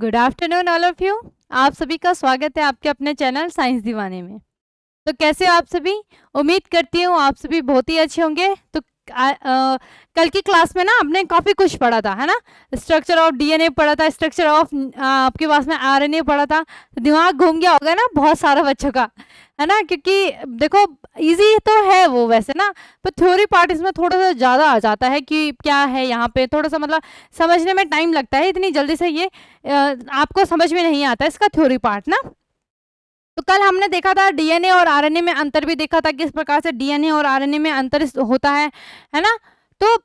Good afternoon all of you. आप सभी का स्वागत है आपके अपने चैनल साइंस दीवाने में। तो कैसे हो आप सभी? उम्मीद करती हूँ आप सभी बहुत ही अच्छे होंगे। तो कल की क्लास में ना आपने काफ़ी कुछ पढ़ा था, है ना। स्ट्रक्चर ऑफ डीएनए पढ़ा था, स्ट्रक्चर ऑफ आपके पास में आरएनए पढ़ा था। तो दिमाग घूम गया होगा ना बहुत सारा बच्चों का, है ना। क्योंकि देखो इजी तो है वो वैसे ना, पर थ्योरी पार्ट इसमें थोड़ा सा ज़्यादा आ जाता है कि क्या है यहाँ पे, थोड़ा सा मतलब समझने में टाइम लगता है। इतनी जल्दी से ये आपको समझ में नहीं आता इसका थ्योरी पार्ट ना। तो कल हमने देखा था डीएनए और आरएनए में अंतर भी देखा था, किस प्रकार से डीएनए और आरएनए में अंतर होता है ना। तो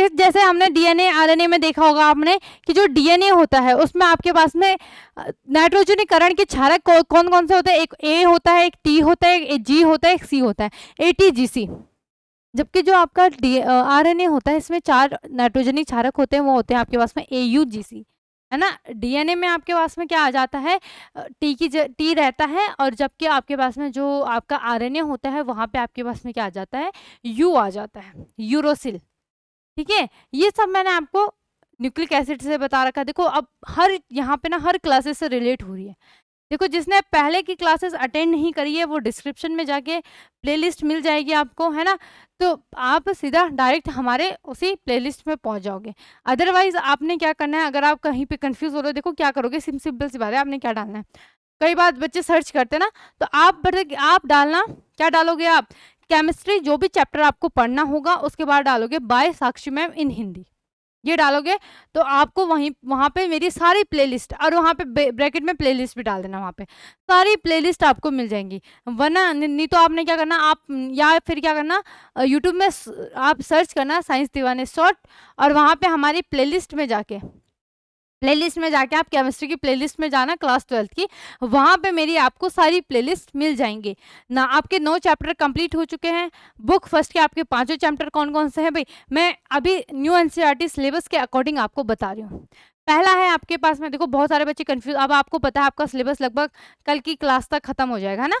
जैसे हमने डीएनए आरएनए में देखा होगा आपने कि जो डीएनए होता है उसमें आपके पास में नाइट्रोजनीकरण के क्षारक कौन कौन से होते हैं? एक ए होता है, एक टी होता है, एक जी होता है, एक सी होता है, एटीजीसी। जबकि जो आपका आरएनए होता है इसमें 4 नाइट्रोजनी क्षारक होते हैं, वो होते हैं आपके पास में एयूजीसी, है ना। डीएनए में आपके पास में क्या आ जाता है? टी रहता है, और जबकि आपके पास में जो आपका आरएनए होता है वहां पे आपके पास में क्या आ जाता है? यू आ जाता है, यूरोसिल। ठीक है, ये सब मैंने आपको न्यूक्लिक एसिड से बता रखा है। देखो अब हर यहाँ पे ना हर क्लासेस से रिलेट हो रही है। देखो जिसने पहले की क्लासेस अटेंड नहीं करी है वो डिस्क्रिप्शन में जाके प्लेलिस्ट मिल जाएगी आपको, है ना। तो आप सीधा डायरेक्ट हमारे उसी प्लेलिस्ट में पहुंच जाओगे। अदरवाइज आपने क्या करना है, अगर आप कहीं पे कंफ्यूज हो रहे हो, देखो क्या करोगे, सिंपल सी बात है, आपने क्या डालना है। कई बार बच्चे सर्च करते हैं ना, तो आप डालना, क्या डालोगे आप? केमिस्ट्री जो भी चैप्टर आपको पढ़ना होगा उसके बाद डालोगे बाय साक्षी मैम इन हिंदी, ये डालोगे तो आपको वहां पे मेरी सारी प्लेलिस्ट, और वहां पे ब्रैकेट में प्लेलिस्ट भी डाल देना, वहां पे सारी प्लेलिस्ट आपको मिल जाएंगी। वरना नहीं तो आपने क्या करना, आप या फिर क्या करना, यूट्यूब में आप सर्च करना साइंस दीवाने शॉर्ट, और वहां पे हमारी प्लेलिस्ट में जाके आप केमिस्ट्री की प्लेलिस्ट में जाना, क्लास 12th की, वहां पे मेरी आपको सारी प्लेलिस्ट मिल जाएंगी ना। आपके 9 चैप्टर कंप्लीट हो चुके हैं। बुक फर्स्ट के आपके 5 चैप्टर कौन कौन से हैं भाई, मैं अभी न्यू एनसीईआरटी सिलेबस के अकॉर्डिंग आपको बता रही हूँ। पहला है आपके पास में, देखो बहुत सारे बच्चे कंफ्यूज, अब आपको पता है आपका सिलेबस लगभग कल की क्लास तक खत्म हो जाएगा ना।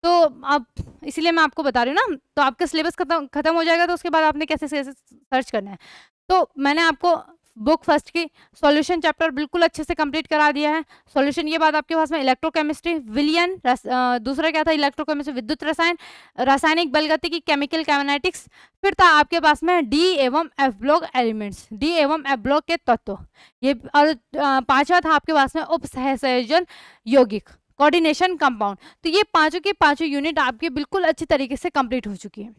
तो अब इसीलिए मैं आपको बता रही हूँ ना, तो आपका सिलेबस खत्म हो जाएगा, तो उसके बाद आपने कैसे सर्च करना है। तो मैंने आपको बुक फर्स्ट की सॉल्यूशन चैप्टर बिल्कुल अच्छे से कंप्लीट करा दिया है। सॉल्यूशन के बाद आपके पास में इलेक्ट्रोकेमिस्ट्री, विलियन, दूसरा क्या था, इलेक्ट्रोकेमिस्ट्री विद्युत रसायन, रासायनिक बलगतिकी, केमिकल काइनेटिक्स। फिर था आपके पास में डी एवं एफ ब्लॉक एलिमेंट्स, डी एवं एफ ब्लॉक के तत्व ये, और पांचवा था आपके पास में उप सहसंयोजन यौगिक, कोऑर्डिनेशन कंपाउंड। तो ये पांचों की पांचों यूनिट आपकी बिल्कुल अच्छी तरीके से कंप्लीट हो चुकी है।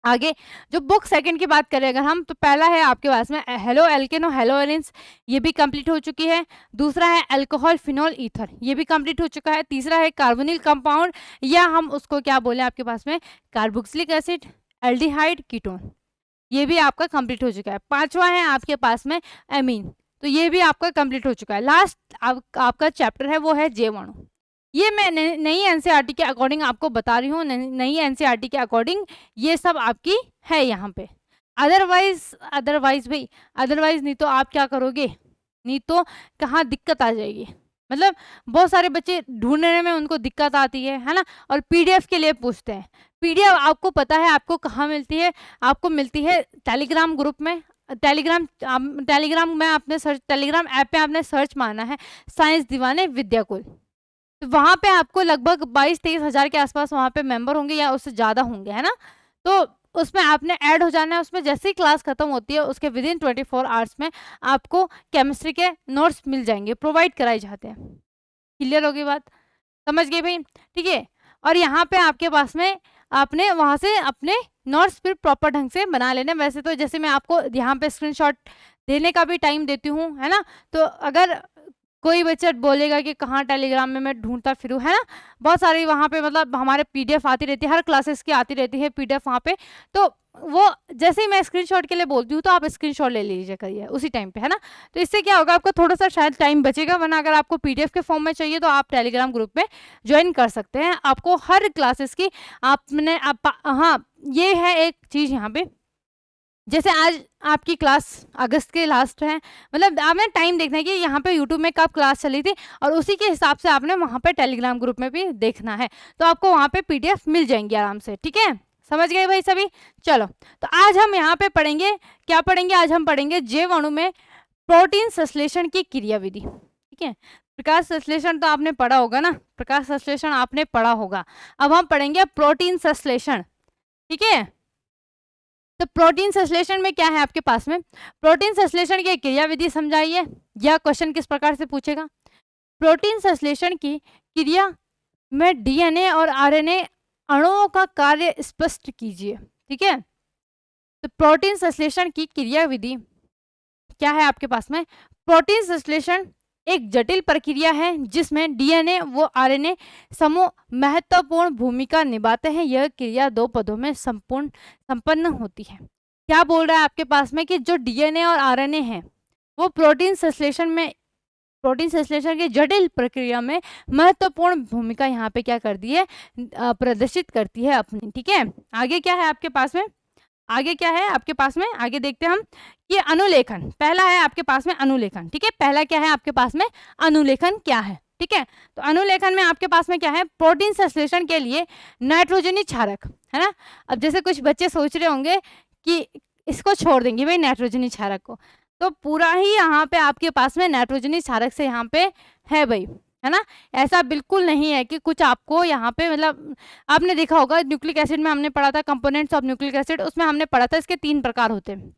आगे जो बुक सेकंड की बात करें अगर हम, तो पहला है आपके पास में हेलो एल्केनो हेलो एलिन्स, ये भी कंप्लीट हो चुकी है। दूसरा है अल्कोहल फिनोल ईथर, ये भी कंप्लीट हो चुका है। तीसरा है कार्बोनिल कंपाउंड, या हम उसको क्या बोले आपके पास में, कार्बोक्सिलिक एसिड, एल्डिहाइड, कीटोन, ये भी आपका कंप्लीट हो चुका है। पांचवा है आपके पास में एमीन, तो ये भी आपका कंप्लीट हो चुका है। लास्ट आपका चैप्टर है वो है जैवाणु। ये मैं नई एनसीईआरटी के अकॉर्डिंग आपको बता रही हूँ, नई एनसीईआरटी के अकॉर्डिंग ये सब आपकी है यहाँ पे। अदरवाइज भाई, अदरवाइज नहीं तो आप क्या करोगे, नहीं तो कहाँ दिक्कत आ जाएगी। मतलब बहुत सारे बच्चे ढूंढने में उनको दिक्कत आती है ना, और पीडीएफ के लिए पूछते हैं। पीडीएफ आपको पता है आपको कहाँ मिलती है? आपको मिलती है टेलीग्राम ग्रुप में। टेलीग्राम में आपने सर्च, टेलीग्राम ऐप पे आपने सर्च मारना है साइंस दीवाने विद्याकुल, तो वहां पे आपको लगभग 22-23 हजार के आसपास वहां पे मेंबर होंगे या उससे ज़्यादा होंगे, है ना। तो उसमें आपने ऐड हो जाना है। उसमें जैसे ही क्लास खत्म होती है उसके विद इन 24 आवर्स में आपको केमिस्ट्री के नोट्स मिल जाएंगे, प्रोवाइड कराए जाते हैं। क्लियर होगी बात, समझ गए भाई? ठीक है, और यहाँ पे आपके पास में आपने वहां से अपने नोट्स फिर प्रॉपर ढंग से बना लेने। वैसे तो जैसे मैं आपको यहाँ पे स्क्रीनशॉट देने का भी टाइम देती हूँ, है ना। तो अगर कोई बच्चा बोलेगा कि कहाँ टेलीग्राम में मैं ढूंढता फिरूँ, है ना, बहुत सारी वहाँ पे मतलब हमारे पीडीएफ आती रहती है, हर क्लासेस की आती रहती है पीडीएफ वहाँ पे। तो वो जैसे ही मैं स्क्रीनशॉट के लिए बोलती हूँ तो आप स्क्रीनशॉट ले लीजिए करिए उसी टाइम पे, है ना। तो इससे क्या होगा, आपका थोड़ा सा शायद टाइम बचेगा, वरना अगर आपको पीडीएफ के फॉर्म में चाहिए तो आप टेलीग्राम ग्रुप में ज्वाइन कर सकते हैं। आपको हर क्लासेस की आपने हाँ, ये है एक चीज़ यहाँ पे, जैसे आज आपकी क्लास अगस्त के लास्ट है, मतलब आपने टाइम देखना है कि यहाँ पे यूट्यूब में कब क्लास चली थी, और उसी के हिसाब से आपने वहाँ पे टेलीग्राम ग्रुप में भी देखना है। तो आपको वहाँ पे पीडीएफ मिल जाएंगी आराम से, ठीक है, समझ गए भाई सभी? चलो, तो आज हम यहाँ पे पढ़ेंगे, क्या पढ़ेंगे आज हम पढ़ेंगे जैवाणु में प्रोटीन संश्लेषण की क्रियाविधि। ठीक है, प्रकाश संश्लेषण तो आपने पढ़ा होगा ना, प्रकाश संश्लेषण आपने पढ़ा होगा। अब हम पढ़ेंगे प्रोटीन संश्लेषण। ठीक है, तो प्रोटीन संश्लेषण में क्या है आपके पास में, प्रोटीन संश्लेषण की क्रियाविधि समझाइए, या क्वेश्चन किस प्रकार से पूछेगा। प्रोटीन संश्लेषण की क्रिया में डीएनए और आरएनए अणुओं का कार्य स्पष्ट कीजिए। ठीक है, तो प्रोटीन संश्लेषण की क्रियाविधि क्या है आपके पास में, प्रोटीन संश्लेषण एक जटिल प्रक्रिया है जिसमें डीएनए व आरएनए समूह महत्वपूर्ण भूमिका निभाते हैं। यह क्रिया दो पदों में संपन्न होती है। क्या बोल रहा है आपके पास में कि जो डीएनए और आरएनए हैं वो प्रोटीन संश्लेषण की जटिल प्रक्रिया में महत्वपूर्ण भूमिका यहाँ पे क्या करती है, प्रदर्शित करती है अपनी। ठीक है, आगे क्या है आपके पास में, आगे क्या है आपके पास में, आगे देखते हैं हम कि अनुलेखन। पहला है आपके पास में अनुलेखन। ठीक है, पहला क्या है आपके पास में, अनुलेखन क्या है। ठीक है, तो अनुलेखन में आपके पास में क्या है, प्रोटीन संश्लेषण के लिए नाइट्रोजनी क्षारक, है ना। अब जैसे कुछ बच्चे सोच रहे होंगे कि इसको छोड़ देंगे भाई नाइट्रोजनी क्षारक को, तो पूरा ही यहाँ पे आपके पास में नाइट्रोजनी क्षारक से यहाँ पे है भाई, है ना। ऐसा बिल्कुल नहीं है कि कुछ आपको यहाँ पे, मतलब आपने देखा होगा न्यूक्लिक एसिड में हमने पढ़ा था कंपोनेंट्स ऑफ न्यूक्लिक एसिड, उसमें हमने पढ़ा था इसके 3 प्रकार होते हैं।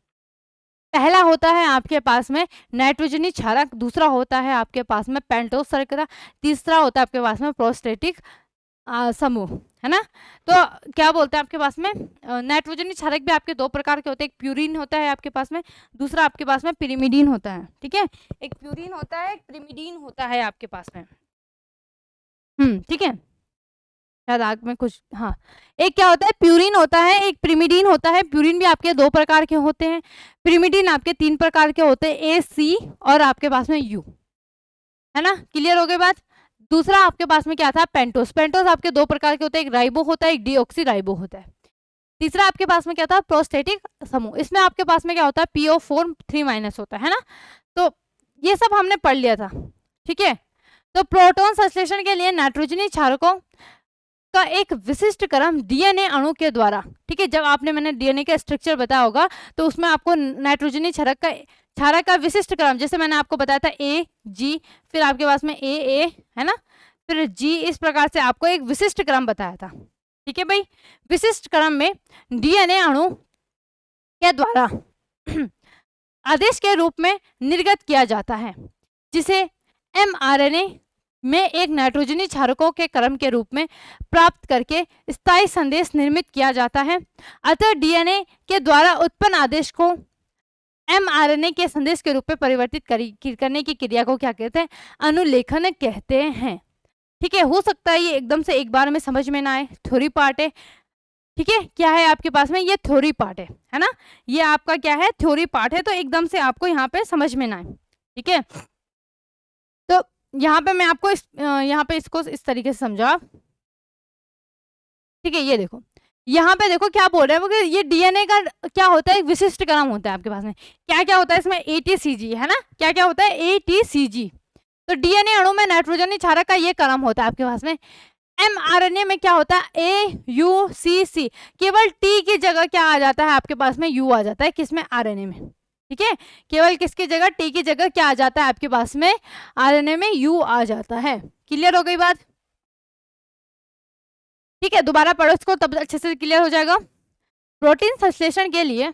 पहला होता है आपके पास में नाइट्रोजनी क्षारक, दूसरा होता है आपके पास में पेंटोस शर्करा, तीसरा होता है आपके पास में प्रोस्टेटिक समूह, है ना। तो क्या बोलते हैं आपके पास में, नाइट्रोजनी क्षारक भी आपके 2 प्रकार के होते हैं, एक प्यूरिन होता है आपके पास में, दूसरा आपके पास में पिरिमिडीन होता है। ठीक है, एक प्यूरिन होता है, एक पिरिमिडीन होता है आपके पास में। ठीक है, शायद आग में कुछ, हाँ, एक क्या होता है प्यूरिन होता है, एक पिरिमिडीन होता है। प्यूरिन भी आपके 2 प्रकार के होते हैं, पिरिमिडीन आपके 3 प्रकार के होते हैं, ए, सी और आपके पास में यू, है ना। क्लियर हो गई बात। दूसरा आपके पास में क्या था, पेंटोस। पेंटोस आपके 2 प्रकार के होते हैं, एक राइबो होता है, एक डीऑक्सी राइबो होता है। तीसरा आपके पास में क्या था, प्रोस्टेटिक समूह। इसमें आपके पास में क्या होता है, PO4 3- होता है ना। तो ये सब हमने पढ़ लिया था। ठीक है, तो प्रोटॉन संश्लेषण के लिए नाइट्रोजनी क्षारकों का एक विशिष्ट क्रम डीएनए अणु के द्वारा, ठीक है, जब आपने मैंने डीएनए का स्ट्रक्चर बताया होगा तो उसमें आपको नाइट्रोजनी क्षारक का विशिष्ट क्रम, जैसे मैंने आपको बताया था ए जी, फिर आपके पास में ए, है ना, फिर जी, इस प्रकार से आपको एक विशिष्ट क्रम बताया था। ठीक है भाई, विशिष्ट क्रम में डीएनए अणु के द्वारा आदेश के रूप में निर्गत किया जाता है, जिसे एमआरएनए में एक नाइट्रोजनी क्षारकों के क्रम के रूप में प्राप्त करके स्थायी संदेश निर्मित किया जाता है। अतः डीएनए के द्वारा उत्पन्न आदेश को एमआरएनए के संदेश के रूप में परिवर्तित करने की क्रिया को क्या कहते हैं, अनुलेखन कहते हैं। ठीक है, हो सकता है ये एकदम से एक बार में समझ में ना आए, थ्योरी पार्ट है। ठीक है, क्या है आपके पास में, ये थ्योरी पार्ट है ना, ये आपका क्या है, थ्योरी पार्ट है, तो एकदम से आपको यहाँ पे समझ में ना आए। ठीक है, तो यहाँ पे मैं आपको यहाँ पे इसको इस तरीके से समझा। ठीक है, ये देखो यहाँ पे देखो क्या बोल रहे हैं वो, कि ये डीएनए का क्या होता है, एक विशिष्ट क्रम होता है आपके पास में। क्या क्या होता है इसमें, ATCG, है ना, क्या क्या होता है, ATCG। तो डीएनए अणु में नाइट्रोजनी क्षारक का ये क्रम होता है आपके पास में। एमआरएनए में क्या होता है, AUCC, केवल T की जगह क्या आ जाता है आपके पास में, U आ जाता है, किसमें, आरएनए में। ठीक है, केवल किसकी जगह, T की जगह क्या आ जाता है आपके पास में, आरएनए में U आ जाता है। क्लियर हो गई बात। ठीक है, दोबारा पढ़ो इसको, तब अच्छे से क्लियर हो जाएगा। प्रोटीन संश्लेषण के लिए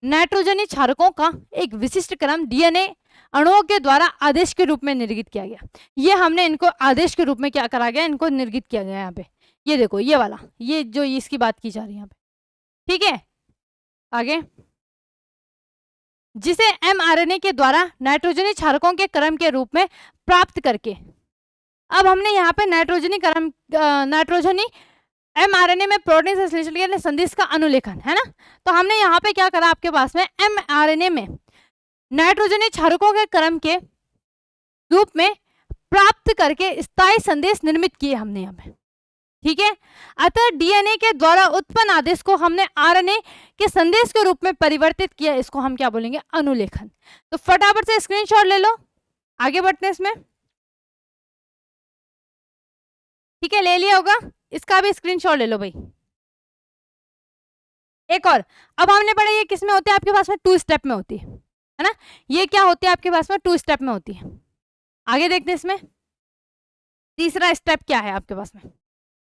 नाइट्रोजनी क्षारकों का एक विशिष्ट क्रम डीएनए अणुओं के द्वारा आदेश के रूप में निर्गित किया गया। ये हमने इनको आदेश के रूप में क्या करा गया, इनको निर्गित किया गया यहाँ पे। ये देखो ये वाला, ये जो इसकी बात की जा रही है यहाँ पे। ठीक है, आगे, जिसे एमआरएनए के द्वारा नाइट्रोजनी क्षारकों के क्रम के रूप में प्राप्त करके, अब हमने यहाँ पे नाइट्रोजनी एमआरएनए में प्रोटीन संश्लेषण के लिए संदेश का अनुलेखन, है ना। तो हमने यहाँ पे क्या करा आपके पास में, एमआरएनए में नाइट्रोजनी क्षारकों के क्रम के रूप में प्राप्त करके स्थायी संदेश निर्मित किए हमने यहाँ पे। ठीक है, अतः डीएनए के द्वारा उत्पन्न आदेश को हमने आरएनए के संदेश के रूप में परिवर्तित किया, इसको हम क्या बोलेंगे, अनुलेखन। तो फटाफट से स्क्रीनशॉट ले लो, आगे बढ़ते हैं इसमें। ठीक है, ले लिया होगा, इसका भी स्क्रीनशॉट ले लो भाई। एक और, अब हमने पढ़ा ये किस में होते हैं आपके पास में, 2 स्टेप में होती है ना। ये क्या होती है आपके पास में, 2 स्टेप में होती है। आगे देखते हैं इसमें तीसरा स्टेप क्या है आपके पास में।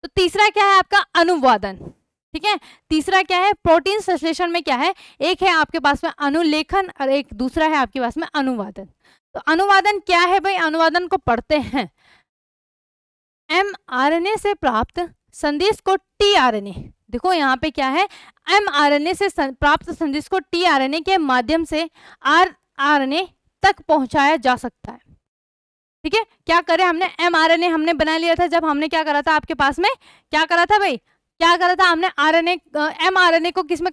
तो तीसरा क्या है आपका अनुवादन। ठीक है, तीसरा क्या है प्रोटीन संश्लेषण में क्या है, एक है आपके पास में अनुलेखन और एक दूसरा है आपके पास में अनुवादन। तो अनुवादन क्या है भाई, अनुवादन को पढ़ते हैं। mRNA से प्राप्त संदेश को tRNA, देखो यहाँ पे क्या है, mRNA से प्राप्त संदेश को tRNA के माध्यम से rRNA तक पहुंचाया जा सकता है। ठीक है, क्या करें हमने mRNA हमने बना लिया था, जब हमने क्या करा था आपके पास में, क्या करा था भाई, क्या करा था हमने आरएनए mRNA को किसमें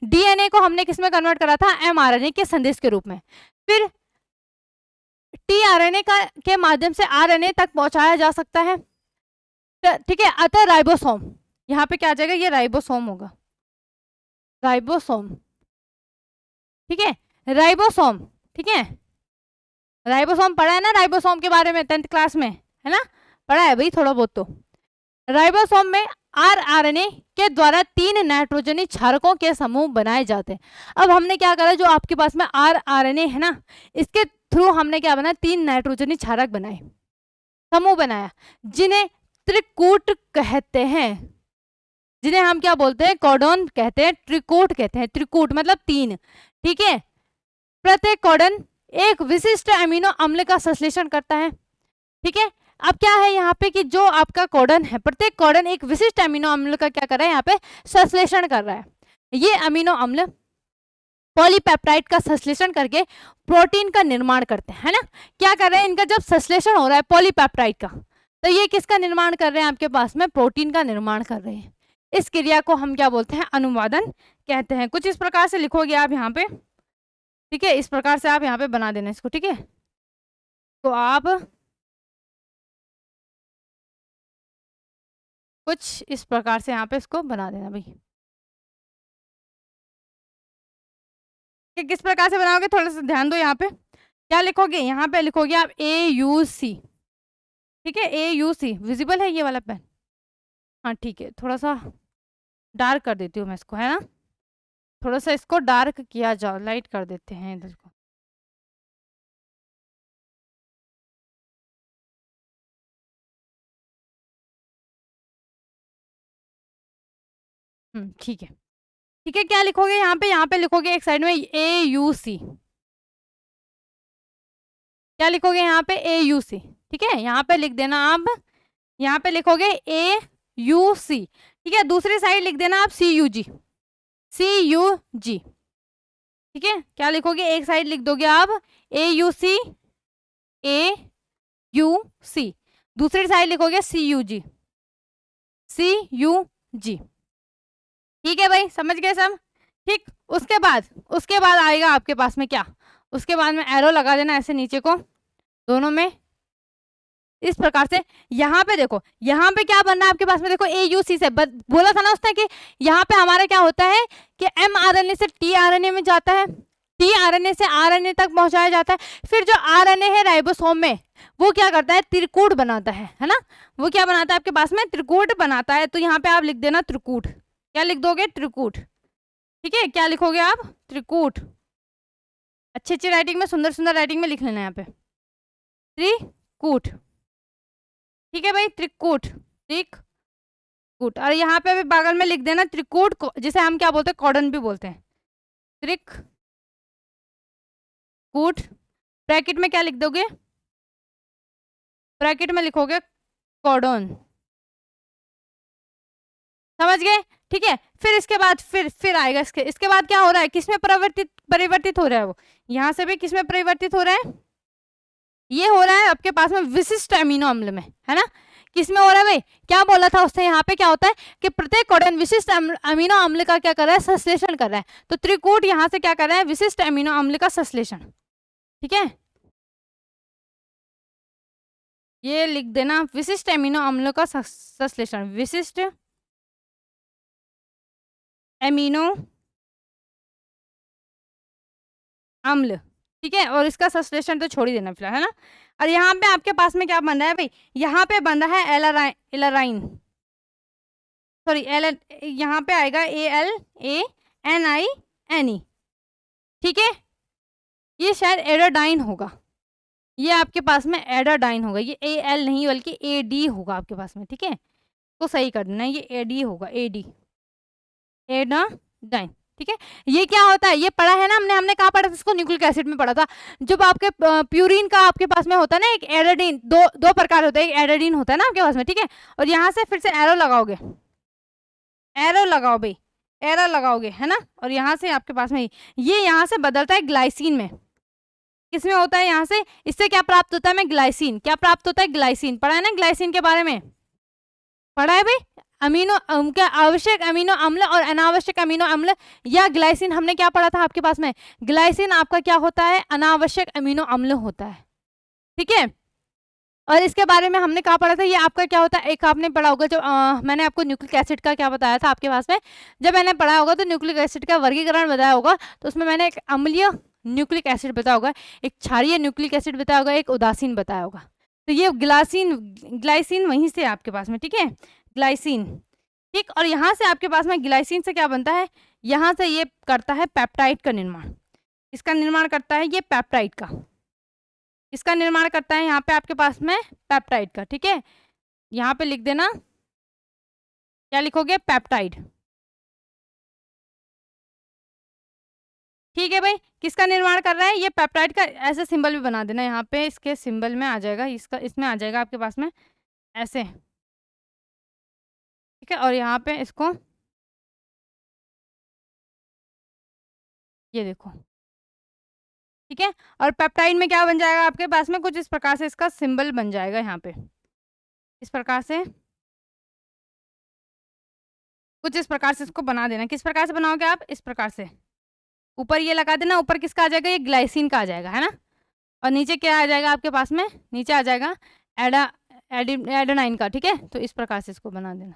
डीएनए को हमने किसमें कन्वर्ट करा था, mRNA के संदेश के रूप में। फिर tRNA का के माध्यम से आरएनए तक पहुंचाया जा सकता है। ठीक है, अतः राइबोसोम, यहाँ पे क्या आ जाएगा, ये राइबोसोम होगा, राइबोसोम। ठीक है, राइबोसोम। ठीक है, राइबोसोम पढ़ा है ना, राइबोसोम के बारे में 10th क्लास में, है ना, पढ़ा है भाई थोड़ा बहुत। तो राइबोसोम में आरआरएनए के द्वारा 3 नाइट्रोजनी क्षारकों के समूह बनाए जाते हैं। अब हमने क्या करा, जो आपके पास में आरआरएनए है ना, इसके थ्रू हमने क्या बनाया, 3 नाइट्रोजनी क्षारक बनाए, समूह बनाया, जिन्हें त्रिकूट कहते हैं, जिन्हें हम क्या बोलते हैं, कोडॉन कहते हैं, त्रिकूट कहते हैं, त्रिकूट मतलब 3। ठीक है, प्रत्येक कोडन एक विशिष्ट अमीनो अम्ल का संश्लेषण करता है। ठीक है, अब क्या है यहाँ पे कि जो आपका कोडन है, प्रत्येक कोडन एक विशिष्ट अमीनो अम्ल का क्या कर रहा है, यहाँ पे संश्लेषण कर रहा है। ये अमीनो अम्ल पॉलीपेप्टाइड का संश्लेषण करके प्रोटीन का निर्माण करते हैं, है ना। क्या कर रहे हैं, इनका जब संश्लेषण हो रहा है पॉलीपेप्टाइड का, तो ये किसका निर्माण कर रहे हैं, आपके पास में प्रोटीन का निर्माण कर रहे हैं। इस क्रिया को हम क्या बोलते हैं, अनुवादन कहते हैं। कुछ इस प्रकार से लिखोगे आप यहाँ पे। ठीक है, इस प्रकार से आप यहाँ पे बना देना इसको। ठीक है, तो आप कुछ इस प्रकार से यहाँ पे इसको बना देना भाई। कि किस प्रकार से बनाओगे, थोड़ा सा ध्यान दो। यहाँ पे क्या लिखोगे, यहाँ पे लिखोगे आप AUC। ठीक है, AUC विजिबल है ये वाला पेन, हाँ ठीक है, थोड़ा सा डार्क कर देती हूँ मैं इसको, है ना, थोड़ा सा इसको डार्क किया जाओ, लाइट कर देते हैं इधर को। ठीक है, ठीक है, क्या लिखोगे यहाँ पे लिखोगे एक साइड में AUC, क्या लिखोगे यहाँ पे AUC। ठीक है, यहाँ पे लिख देना आप, यहाँ पे लिखोगे AUC। ठीक है, दूसरी साइड लिख देना आप CUG, CUG। ठीक है, क्या लिखोगे, एक साइड लिख दोगे आप AUC AUC, दूसरी साइड लिखोगे CUG CUG। ठीक है भाई, समझ गए सब। ठीक, उसके बाद आएगा आपके पास में क्या, उसके बाद में एरो लगा देना ऐसे नीचे को दोनों में, इस प्रकार से। यहाँ पे देखो, यहाँ पे क्या बनना है आपके पास में, देखो AUC से बोला था ना उसने कि यहाँ पे हमारा क्या होता है कि mRNA से tRNA में जाता है, tRNA से RNA तक पहुंचाया जाता है। फिर जो RNA है राइबोसोम में, वो क्या करता है, त्रिकूट बनाता है ना, वो क्या बनाता है आपके पास में, त्रिकूट बनाता है। तो यहाँ पे आप लिख देना त्रिकूट, क्या लिख दोगे, त्रिकूट। ठीक है, क्या लिखोगे आप, त्रिकूट। अच्छी अच्छी राइटिंग में, सुंदर सुंदर राइटिंग में लिख लेना यहाँ पे, त्रिकूट। ठीक है भाई, त्रिकूट, त्रिकूट। और यहाँ पे भी बगल में लिख देना त्रिकूट, जिसे हम क्या बोलते हैं, कॉर्डन भी बोलते हैं, त्रिकूट। ब्रैकेट में क्या लिख दोगे, ब्रैकेट में लिखोगे कॉर्डन, समझ गए। ठीक है, फिर इसके बाद फिर आएगा इसके बाद क्या हो रहा है, किसमें परिवर्तित हो रहा है, वो यहाँ से भी किसमें परिवर्तित हो रहा है, ये हो रहा है आपके पास में विशिष्ट अमीनो अम्ल में, है ना। किसमें हो रहा है भाई, क्या बोला था उससे, यहाँ पे क्या होता है कि प्रत्येक कोडन विशिष्ट अमीनो अम्ल का क्या कर रहा है, संश्लेषण कर रहा है। तो त्रिकूट यहाँ से क्या कर रहा है, विशिष्ट अमीनो अम्ल का संश्लेषण। ठीक है, ये लिख देना, विशिष्ट अमीनो अम्लों का संश्लेषण, विशिष्ट अमीनो अम्ल। ठीक है, और इसका संश्लेषण तो छोड़ ही देना फिलहाल, है ना। और यहाँ पे आपके पास में क्या बन रहा है भाई, यहाँ पे बन रहा है एलाराइन, सॉरी यहाँ पे आएगा ALANINE। ठीक है, ये शायद एरोडाइन होगा, ये आपके पास में एडाडाइन होगा, ये AL नहीं बल्कि AD होगा आपके पास में, ठीक है, तो सही कर देना, ये AD होगा, AD, एडाडाइन, ठीक है। ये क्या होता है, ये पढ़ा है ना हमने कहाँ पढ़ा था इसको, न्यूक्लिक एसिड में पढ़ा था। जब आपके प्यूरिन का आपके पास में होता है ना एक एडाडीन, दो प्रकार होते हैं, एक एडाडीन होता है ना आपके पास में, ठीक है। और यहाँ से फिर से एरो लगाओगे, एरो लगाओ भाई, एरो लगाओगे है ना, और यहाँ से आपके पास में ये यहाँ से बदलता है ग्लाइसिन में, किसमें होता है यहाँ से, इससे क्या प्राप्त होता है में ग्लाइसिन, क्या प्राप्त होता है ग्लाइसिन, पढ़ा है ना ग्लाइसिन के बारे में, पढ़ा है भाई। अमीनो क्या आवश्यक अमीनो अम्ल और अनावश्यक अमीनो अम्ल, या ग्लाइसिन हमने क्या पढ़ा था आपके पास में, ग्लाइसिन आपका क्या होता है, अनावश्यक अमीनो अम्ल होता है, ठीक है। और इसके बारे में हमने कहा पढ़ा था, ये आपका क्या होता है, एक आपने पढ़ा होगा जब मैंने आपको न्यूक्लिक एसिड का क्या बताया था आपके पास में, जब मैंने पढ़ा होगा तो न्यूक्लिक एसिड का वर्गीकरण बताया होगा, तो उसमें मैंने एक अम्लीय न्यूक्लिक एसिड बताया होगा, एक क्षारीय न्यूक्लिक एसिड बताया होगा, एक उदासीन बताया होगा। तो ये ग्लाइसिन वहीं से आपके पास में, ठीक है, ग्लाइसिन, ठीक। और यहाँ से आपके पास में ग्लाइसिन से क्या बनता है, यहाँ से ये करता है पेप्टाइड का निर्माण, इसका निर्माण करता है ये पेप्टाइड का, इसका निर्माण करता है यहाँ पे आपके पास में पेप्टाइड का, ठीक है। यहाँ पे लिख देना, क्या लिखोगे, पेप्टाइड, ठीक है भाई। किसका निर्माण कर रहा है, ये पेप्टाइड का, ऐसे सिंबल भी बना देना यहाँ पे, इसके सिंबल में आ जाएगा, इसका इसमें आ जाएगा आपके पास में ऐसे, ठीक है। और यहाँ पे इसको ये देखो, ठीक है। और पेप्टाइड में क्या बन जाएगा आपके पास में, कुछ इस प्रकार से इसका सिंबल बन जाएगा यहाँ पे, इस प्रकार से, कुछ इस प्रकार से इसको बना देना। किस प्रकार से बनाओगे आप, इस प्रकार से ऊपर ये लगा देना, ऊपर किसका आ जाएगा, ये ग्लाइसिन का आ जाएगा, है ना। और नीचे क्या आ जाएगा आपके पास में, नीचे आ जाएगा एडेनाइन का, ठीक है। तो इस प्रकार से इसको बना देना,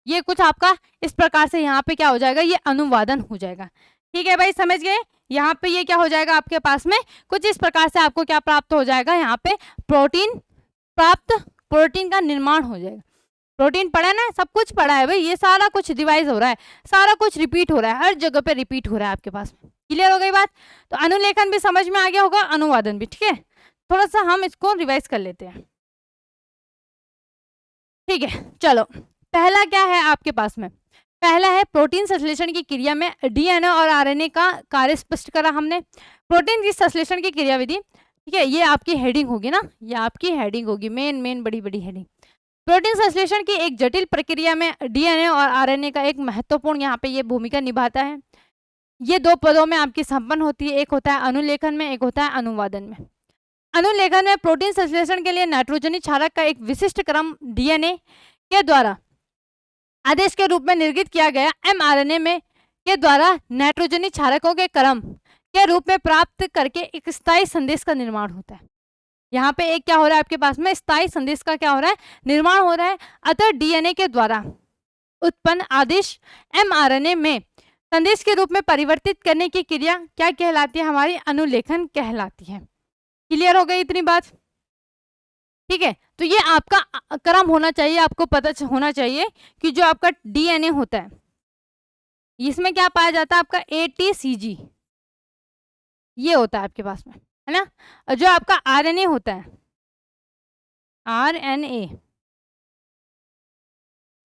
ये कुछ आपका इस प्रकार से यहाँ पे क्या हो जाएगा, ये अनुवादन हो जाएगा, ठीक है भाई, समझ गए। यहाँ पे ये क्या हो जाएगा आपके पास में, कुछ इस प्रकार से आपको क्या प्राप्त हो जाएगा, यहाँ पे प्रोटीन का निर्माण हो जाएगा। प्रोटीन पढ़ा ना, सब कुछ पढ़ा है भाई, ये सारा कुछ रिवाइज हो रहा है, सारा कुछ रिपीट हो रहा है, हर जगह पे रिपीट हो रहा है आपके पास में, क्लियर हो गई बात। तो अनुलेखन भी समझ में आ गया होगा, अनुवादन भी, ठीक है। थोड़ा सा हम इसको रिवाइज कर लेते हैं, ठीक है। चलो, पहला क्या है आपके पास में, पहला है प्रोटीन संश्लेषण की क्रिया में डीएनए और आरएनए का कार्य स्पष्ट करा हमने। प्रोटीन की संश्लेषण की क्रियाविधि, ठीक है, ये आपकी हेडिंग होगी ना, ये आपकी हेडिंग होगी, मेन बड़ी बड़ी हेडिंग। प्रोटीन संश्लेषण की एक जटिल प्रक्रिया में डीएनए और आरएनए का एक महत्वपूर्ण यहाँ पे ये भूमिका निभाता है। ये दो पदों में आपकी संपन्न होती है, एक होता है अनुलेखन में, एक होता है अनुवादन में। अनुलेखन में प्रोटीन संश्लेषण के लिए नाइट्रोजनी क्षारक का एक विशिष्ट क्रम डीएनए के द्वारा आदेश के रूप में निर्गत किया गया एमआरएनए में के द्वारा नाइट्रोजनी क्षारकों के क्रम के रूप में प्राप्त करके एक स्थायी संदेश का निर्माण होता है। यहाँ पे एक क्या हो रहा है आपके पास में, स्थायी संदेश का क्या हो रहा है, निर्माण हो रहा है। अतः डीएनए के द्वारा उत्पन्न आदेश एमआरएनए में संदेश के रूप में परिवर्तित करने की क्रिया क्या कहलाती है, हमारी अनुलेखन कहलाती है। क्लियर हो गई इतनी बात, ठीक है। तो ये आपका क्रम होना चाहिए, आपको पता होना चाहिए कि जो आपका डीएनए होता है इसमें क्या पाया जाता है, आपका ATCG ये होता है आपके पास में, है ना। और जो आपका आरएनए होता है, आरएनए,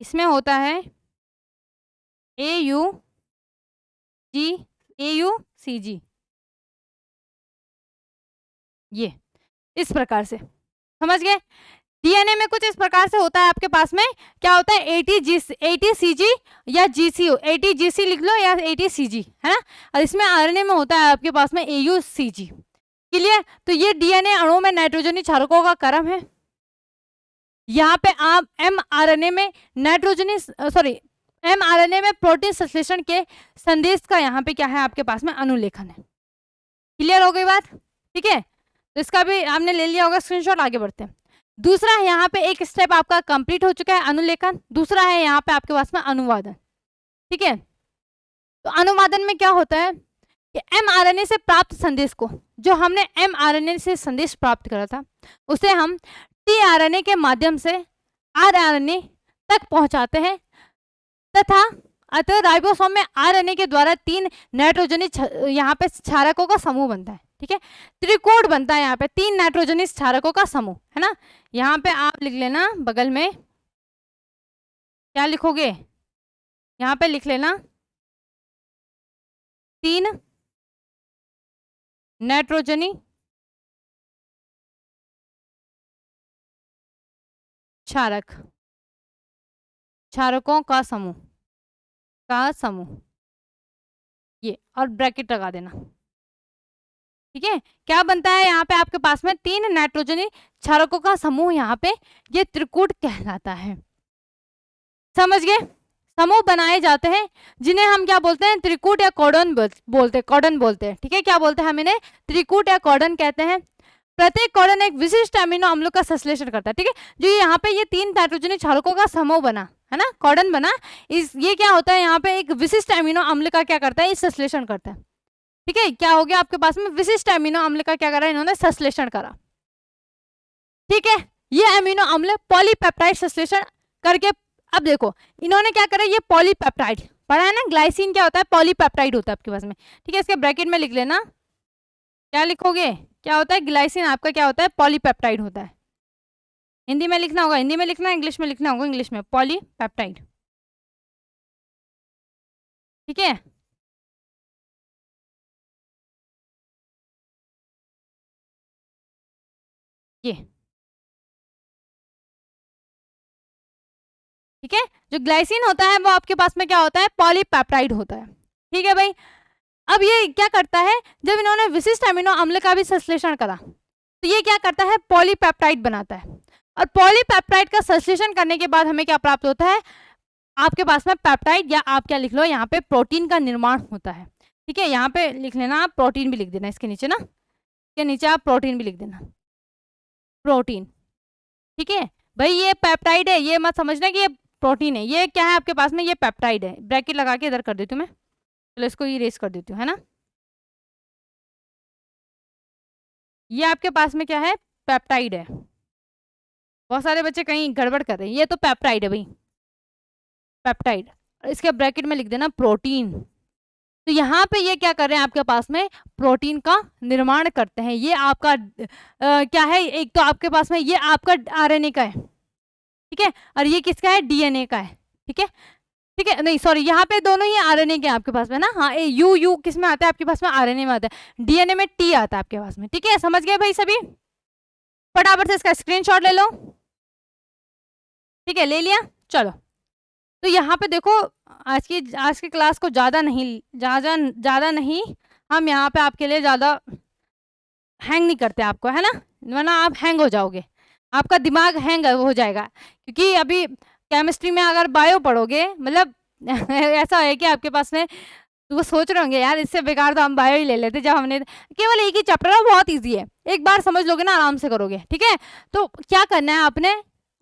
इसमें होता है AUCG, ये इस प्रकार से, समझ गए। डीएनए में कुछ इस प्रकार से होता है आपके पास में, क्या होता है ATCG या GCO, ATGC लिख लो या ATCG, है ना। और इसमें आरएनए में होता है आपके पास में AUCG, क्लियर। तो ये डीएनए अणु में नाइट्रोजनी क्षारकों का क्रम है। यहाँ पे आप एमआरएनए में एमआरएनए में प्रोटीन संश्लेषण के संदेश का यहाँ पे क्या है आपके पास में, अनुलेखन है। क्लियर हो गई बात, ठीक है। तो इसका भी आपने ले लिया होगा स्क्रीनशॉट, आगे बढ़ते हैं। दूसरा यहाँ पे एक स्टेप आपका कंप्लीट हो चुका है, अनुलेखन। दूसरा है यहाँ पे आपके पास में अनुवादन, ठीक है। तो अनुवादन में क्या होता है कि एमआरएनए से प्राप्त संदेश को, जो हमने एमआरएनए से संदेश प्राप्त करा था, उसे हम टीआरएनए के माध्यम से आरएनए तक पहुंचाते हैं तथा अतः राइबोसोम में आरएनए के द्वारा 3 नाइट्रोजनी यहाँ पे क्षारकों का समूह बनता है, ठीक है। त्रिकोण बनता है यहाँ पे 3 नाइट्रोजनस क्षारकों का समूह, है ना। यहाँ पे आप लिख लेना बगल में, क्या लिखोगे, यहाँ पे लिख लेना 3 नाइट्रोजनी क्षारक, क्षारकों का समूह, ये, और ब्रैकेट लगा देना। ठीक है, क्या बनता है यहाँ पे आपके पास में 3 नाइट्रोजनी क्षारकों का समूह, यहाँ पे ये त्रिकूट कहलाता है। समझ गए। समूह बनाए जाते हैं जिन्हें हम क्या बोलते हैं, त्रिकूट या कॉर्डन बोलते हैं। ठीक है, क्या बोलते हैं हम इन्हें, त्रिकूट या कॉर्डन कहते हैं। प्रत्येक कॉर्डन एक विशिष्ट अमीनो अम्लों का संश्लेषण करता है। ठीक है, जो यहाँ पे ये 3 नाइट्रोजनी क्षारकों का समूह बना है ना, कॉर्डन बना, ये क्या होता है, यहाँ पे एक विशिष्ट अमीनो अम्ल का क्या करता है, इस संश्लेषण करता है। ठीक है, क्या हो गया आपके पास में, विशिष्ट अमीनो अम्ल का क्या करा, इन्होंने संश्लेषण करा। ठीक है, ये अमीनो अम्ल पॉलीपेप्टाइड संश्लेषण करके, अब देखो इन्होंने क्या करा, ये पॉलीपेप्टाइड पढ़ा है ना, ग्लाइसिन क्या होता है, पॉलीपेप्टाइड होता है आपके पास में। ठीक है, इसके ब्रैकेट में लिख लेना, क्या लिखोगे, क्या होता है, ग्लाइसिन आपका क्या होता है, पॉलीपेप्टाइड होता है। हिंदी में लिखना होगा, हिंदी में लिखना, इंग्लिश में लिखना होगा, इंग्लिश में, पॉलीपेप्टाइड। ठीक है, ये ठीक है, जो ग्लाइसिन होता है वो आपके पास में क्या होता है, पॉलीपेप्टाइड होता है। ठीक है भाई, अब ये क्या करता है, जब इन्होंने विशिष्ट अमीनो अम्ल का भी संश्लेषण करा तो ये क्या करता है, पॉलीपेप्टाइड बनाता है। और पॉलीपेप्टाइड का संश्लेषण करने के बाद हमें क्या प्राप्त होता है, आपके पास में पेप्टाइड, या आप क्या लिख लो यहाँ पे, प्रोटीन का निर्माण होता है। ठीक है, यहाँ पे लिख लेना, आप प्रोटीन भी लिख देना इसके नीचे ना, इसके नीचे आप प्रोटीन भी लिख देना, प्रोटीन। ठीक है भाई, ये पेप्टाइड है, ये मत समझना कि ये प्रोटीन है, ये क्या है आपके पास में, ये पेप्टाइड है। ब्रैकेट लगा के इधर कर देती हूँ मैं, चलो इसको इरेज कर देती हूँ, है ना। ये आपके पास में क्या है, पेप्टाइड है। बहुत सारे बच्चे कहीं गड़बड़ कर रहे हैं, ये तो पेप्टाइड है भाई, पेप्टाइड। इसके ब्रैकेट में लिख देना प्रोटीन। तो यहाँ पे ये क्या कर रहे हैं, आपके पास में प्रोटीन का निर्माण करते हैं। ये आपका क्या है, एक तो आपके पास में ये आपका आरएनए का है, ठीक है, और ये किसका है, डीएनए का है। ठीक है, ठीक है, नहीं सॉरी, यहाँ पे दोनों ही आरएनए के आपके पास में ना, हाँ, यू किस में आता है आपके पास में, आरएनए में आता है, डीएनए में टी आता है आपके पास में। ठीक है, समझ गए भाई सभी, फटाफट से इसका स्क्रीनशॉट ले लो। ठीक है, ले लिया, चलो। तो यहाँ पे देखो, आज की क्लास को ज़्यादा नहीं हम यहाँ पे आपके लिए ज़्यादा हैंग नहीं करते आपको, है ना, वरना आप हैंग हो जाओगे, आपका दिमाग हैंग हो जाएगा। क्योंकि अभी केमिस्ट्री में अगर बायो पढ़ोगे, मतलब ऐसा है कि आपके पास में वो सोच रहे होंगे यार, इससे बेकार तो हम बायो ही ले लेते, जब हमने केवल एक ही चैप्टर है, बहुत ईजी है, एक बार समझ लोगे ना आराम से करोगे। ठीक है, तो क्या करना है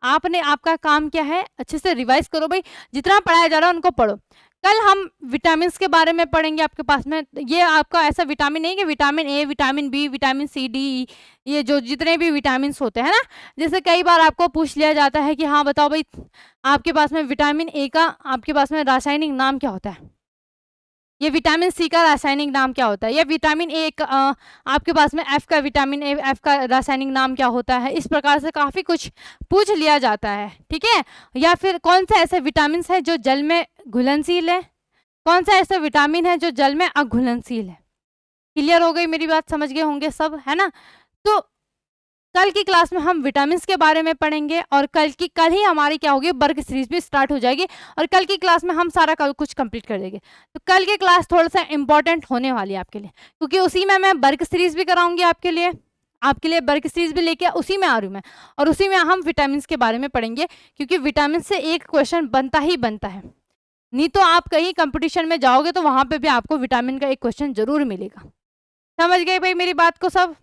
आपने आपका काम क्या है, अच्छे से रिवाइज करो भाई, जितना पढ़ाया जा रहा है उनको पढ़ो। कल हम विटामिन के बारे में पढ़ेंगे आपके पास में, ये आपका ऐसा विटामिन नहीं कि vitamin A, vitamin B, vitamin C, D, ये जो जितने भी विटामिन होते हैं ना, जैसे कई बार आपको पूछ लिया जाता है कि हाँ बताओ भाई, आपके पास में विटामिन ए का आपके पास में रासायनिक नाम क्या होता है, ये विटामिन सी का रासायनिक नाम क्या होता है, या विटामिन ए का आपके पास में एफ का, विटामिन ए एफ का रासायनिक नाम क्या होता है। इस प्रकार से काफ़ी कुछ पूछ लिया जाता है। ठीक है, या फिर कौन से ऐसे विटामिन है जो जल में घुलनशील है, कौन सा ऐसा विटामिन है जो जल में अघुलनशील है। क्लियर हो गई मेरी बात, समझ गए होंगे सब, है ना। तो कल की क्लास में हम विटामिन के बारे में पढ़ेंगे, और कल ही हमारी क्या होगी, वर्ग सीरीज भी स्टार्ट हो जाएगी, और कल की क्लास में हम सारा कुछ कंप्लीट कर देंगे। तो कल की क्लास थोड़ा सा इंपॉर्टेंट होने वाली है आपके लिए, क्योंकि उसी में मैं वर्ग सीरीज भी कराऊंगी आपके लिए वर्ग सीरीज भी लेके उसी में आ रही हूँ मैं, और उसी में हम विटामिन के बारे में पढ़ेंगे, क्योंकि विटामिन से एक क्वेश्चन बनता ही बनता है। नहीं तो आप कहीं कंपटीशन में जाओगे तो वहां पे भी आपको विटामिन का एक क्वेश्चन जरूर मिलेगा। समझ गए भाई मेरी बात को सब।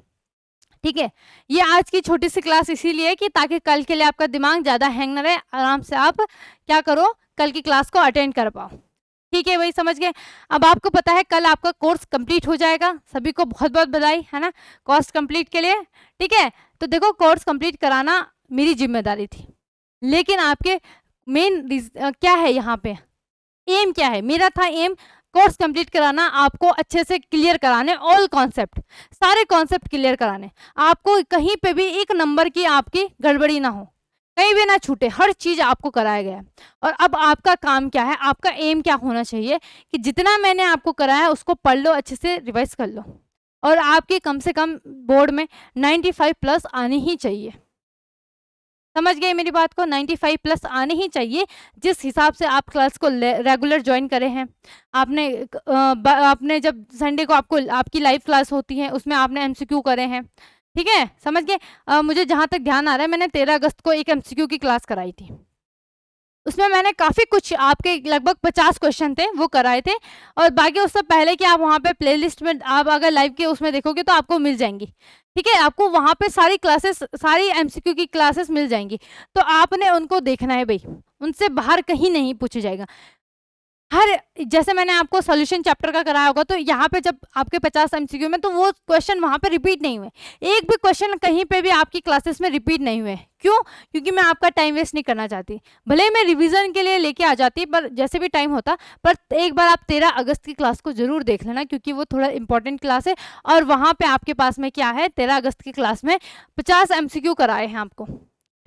ठीक है, ये आज की छोटी सी क्लास इसीलिए कि ताकि कल के लिए आपका दिमाग ज़्यादा हैंग ना रहे, आराम से आप क्या करो, कल की क्लास को अटेंड कर पाओ। ठीक है भाई, समझ गए। अब आपको पता है कल आपका कोर्स कंप्लीट हो जाएगा, सभी को बहुत बहुत बधाई, है ना, कोर्स कंप्लीट के लिए। ठीक है, तो देखो कोर्स कंप्लीट कराना मेरी जिम्मेदारी थी, लेकिन आपके मेन क्या है यहाँ पे, एम क्या है, मेरा था एम कोर्स कंप्लीट कराना, आपको अच्छे से क्लियर कराने, ऑल कॉन्सेप्ट, सारे कॉन्सेप्ट क्लियर कराने, आपको कहीं पे भी एक नंबर की आपकी गड़बड़ी ना हो, कहीं भी ना छूटे, हर चीज आपको कराया गया है। और अब आपका काम क्या है, आपका एम क्या होना चाहिए कि जितना मैंने आपको कराया है उसको पढ़ लो, अच्छे से रिवाइज कर लो, और आपके कम से कम बोर्ड में 95 प्लस आनी ही चाहिए। समझ गए मेरी बात को, 95 प्लस आने ही चाहिए। जिस हिसाब से आप क्लास को रेगुलर ज्वाइन करे हैं, आपने जब संडे को आपको आपकी लाइव क्लास होती है उसमें आपने एमसीक्यू करे हैं, ठीक है, समझ गए। मुझे जहाँ तक ध्यान आ रहा है, मैंने 13 अगस्त को एक एमसीक्यू की क्लास कराई थी, उसमें मैंने काफ़ी कुछ, आपके लगभग 50 क्वेश्चन थे वो कराए थे, और बाकी उससे पहले कि आप वहाँ पे प्लेलिस्ट में आप अगर लाइव के उसमें देखोगे तो आपको मिल जाएंगी, ठीक है, आपको वहाँ पे सारी क्लासेस, सारी एमसीक्यू की क्लासेस मिल जाएंगी, तो आपने उनको देखना है भाई, उनसे बाहर कहीं नहीं पूछा जाएगा। हर, जैसे मैंने आपको सॉल्यूशन चैप्टर का कराया होगा, तो यहाँ पे जब आपके 50 एमसीक्यू में, तो वो क्वेश्चन वहाँ पे रिपीट नहीं हुए, एक भी क्वेश्चन कहीं पे भी आपकी क्लासेस में रिपीट नहीं हुए। क्यों? क्योंकि मैं आपका टाइम वेस्ट नहीं करना चाहती, भले मैं रिवीजन के लिए लेके आ जाती, पर जैसे भी टाइम होता, पर एक बार आप 13 अगस्त की क्लास को जरूर देख लेना, क्योंकि वो थोड़ा इंपॉर्टेंट क्लास है, और वहाँ पे आपके पास में क्या है, 13 अगस्त की क्लास में 50 एमसीक्यू कराए हैं आपको,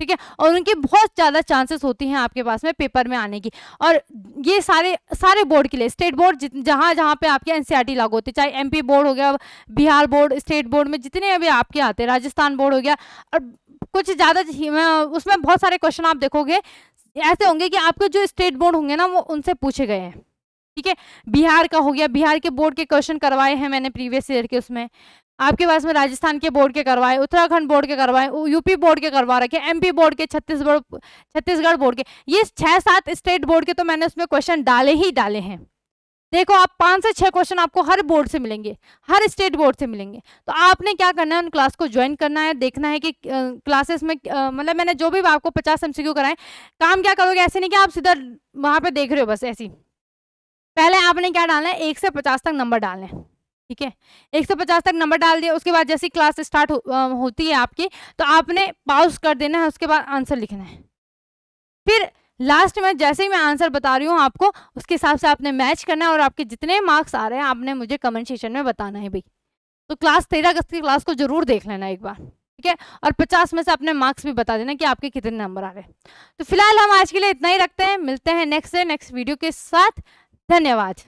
ठीक है, और उनकी बहुत ज़्यादा चांसेस होती हैं आपके पास में पेपर में आने की। और ये सारे बोर्ड के लिए, स्टेट बोर्ड जहाँ जहाँ पे आपके एनसीईआरटी लागू होती है, चाहे एमपी बोर्ड हो गया, बिहार बोर्ड, स्टेट बोर्ड में जितने अभी आपके आते हैं, राजस्थान बोर्ड हो गया, और कुछ ज़्यादा उसमें बहुत सारे क्वेश्चन आप देखोगे ऐसे होंगे कि आपके जो स्टेट बोर्ड होंगे ना, वो उनसे पूछे गए हैं, ठीक है, बिहार का हो गया, बिहार के बोर्ड के क्वेश्चन करवाए हैं मैंने प्रीवियस ईयर के, उसमें आपके पास में राजस्थान के बोर्ड के करवाए, उत्तराखंड बोर्ड के करवाए, यूपी बोर्ड के करवा रखे, एमपी बोर्ड के, छत्तीसगढ़ बोर्ड के, ये 6-7 स्टेट बोर्ड के तो मैंने उसमें क्वेश्चन डाले ही डाले हैं। देखो, आप 5 से 6 क्वेश्चन आपको हर बोर्ड से मिलेंगे, हर स्टेट बोर्ड से मिलेंगे, तो आपने क्या करना है, उन क्लास को ज्वाइन करना है, देखना है कि क्लासेस में मतलब मैंने जो भी आपको 50 एमसीक्यू कराए, काम क्या करोगे, ऐसे नहीं कि आप सीधा वहां पे देख रहे हो बस ऐसी, पहले आपने क्या डालना है, 1 से 50 तक नंबर डालने हैं, ठीक है, 1 से 50 तक नंबर डाल दिया, उसके बाद जैसी क्लास स्टार्ट होती है आपकी, तो आपने पॉज कर देना है, उसके बाद आंसर लिखना है, फिर लास्ट में जैसे ही मैं आंसर बता रही हूँ आपको, उसके हिसाब से आपने मैच करना है, और आपके जितने मार्क्स आ रहे हैं आपने मुझे कमेंट सेक्शन में बताना है भाई। तो क्लास 13 अगस्त की क्लास को जरूर देख लेना एक बार, ठीक है, और 50 में से अपने मार्क्स भी बता देना कि आपके कितने नंबर आ रहे हैं। तो फिलहाल हम आज के लिए इतना ही रखते हैं, मिलते हैं नेक्स्ट वीडियो के साथ, धन्यवाद।